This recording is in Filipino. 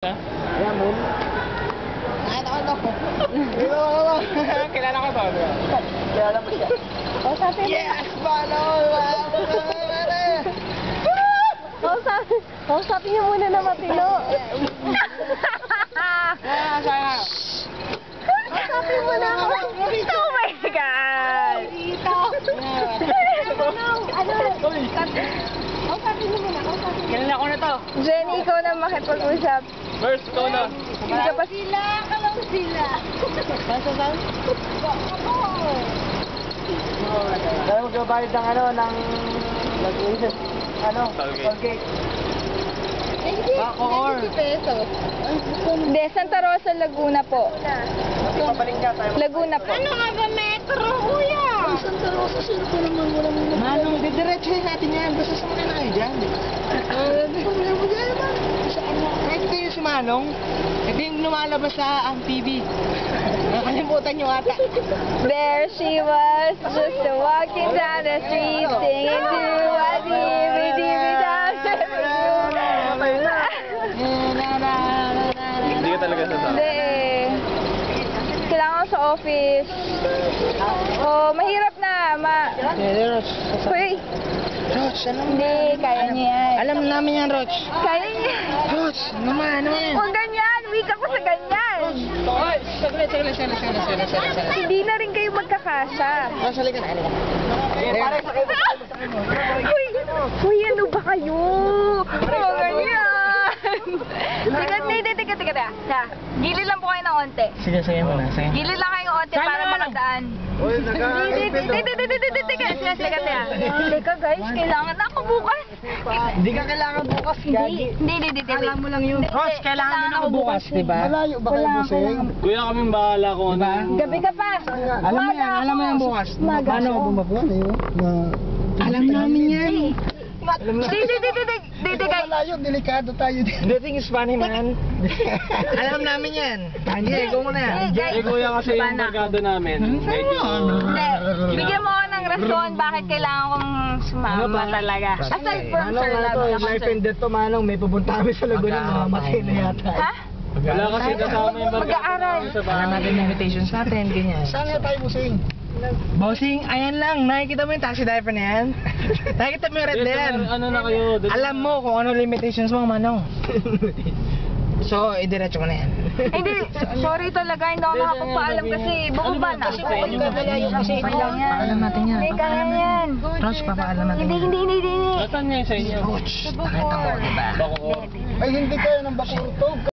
Ayan mo. Nakita ko to. Kilala ko to. Kilala mo siya. Kausapin mo. Yes! Balo! Kausapin niyo muna na matino. Kausapin mo na ako. Oh my God! Dito. Kausapin mo muna. Kilala ko na to. Jenny, ikaw na makipag-usap. First, ikaw na. Hindi ka pa sila. Kalaw sila. Saan? Oo. Dahil magbabayad ng Colgate. Hindi. Bacoor. 50 pesos. Hindi, Santa Rosa, Laguna po. Papaling ka tayo. Laguna po. Ano nga ba metro, kuya? Santa Rosa, sino ko naman walang Manong, didiretsuhin natin yan. Basta sa mga tayo dyan. Kahit kayo si Manong, ito yung lumalabas sa ang TV. Nakalimutan nyo ata. There she was, just walking down the street, singing to a dee-dee-dee-dee-dee. Hindi ka talaga sasama. Hindi eh. Kailangan ko sa office. Oh, mahirap na. Uy, Roch, ano mo? hindi, kaya niya yan. Alam namin yan, Roch. Kaya niya. Roch, naman, ano yan? Huwag ganyan, weak ako sa ganyan. Oy, saglit. Hindi na rin kayo magkakasya. Roch, halika na. Pare, sakay mo. Uy, ano ba kayo? Oh, ganyan. Teka. Gilid lang po kayo ng onte. Sige muna, sige. Gilid lang kayo ng onte para makadaan. Uy, Teka guys, kailangan na ako bukas. Hindi ka kailangan bukas, Gagi. Hindi. Alam mo lang yun. Roch, kailangan din ako bukas, diba? Malayo ba kayo, Wala, Buseng? Kuya kami bahala kung ano. Gabi ka pa. Alam mo yan bukas. Paano ako bumabuan eh? Alam namin yan. Hindi guys. Malayo, delikado tayo din. The thing is funny, man. Alam namin yan. Sige, go mo na yan. Guys, Kuya kasi yung barkada namin, medyo... Hindi. Bigyan mo ako ng rason bakit kailangan kong sumama talaga. Aside from sir love. Life and death to, Manong. May pupunta kami sa Laguna, mamamatay na yata. Ha? Wala kasi kasama yung barkada Mag-aaral. namin sa bahay. Alam natin yung invitations natin, ganyan. Saan nga tayo, Busing? Bossing, ayan lang. Nakikita mo yung taxi driver na yan? Nakikita mo yung red na yan? Ano na kayo? Alam mo kung ano limitations mo, Manong. So, idiretso ko na yan. Hindi, sorry talaga, hindi ako nakapagpaalam kasi bumaba na. Kasi Kailangan yan. Alam natin yan. Hindi, kaya yan. Roch, papaalam natin yan. Hindi. Nasaan niya sa inyo? Roch, nakita mo, diba? Bako. Ay, hindi kayo ng Bacoor to.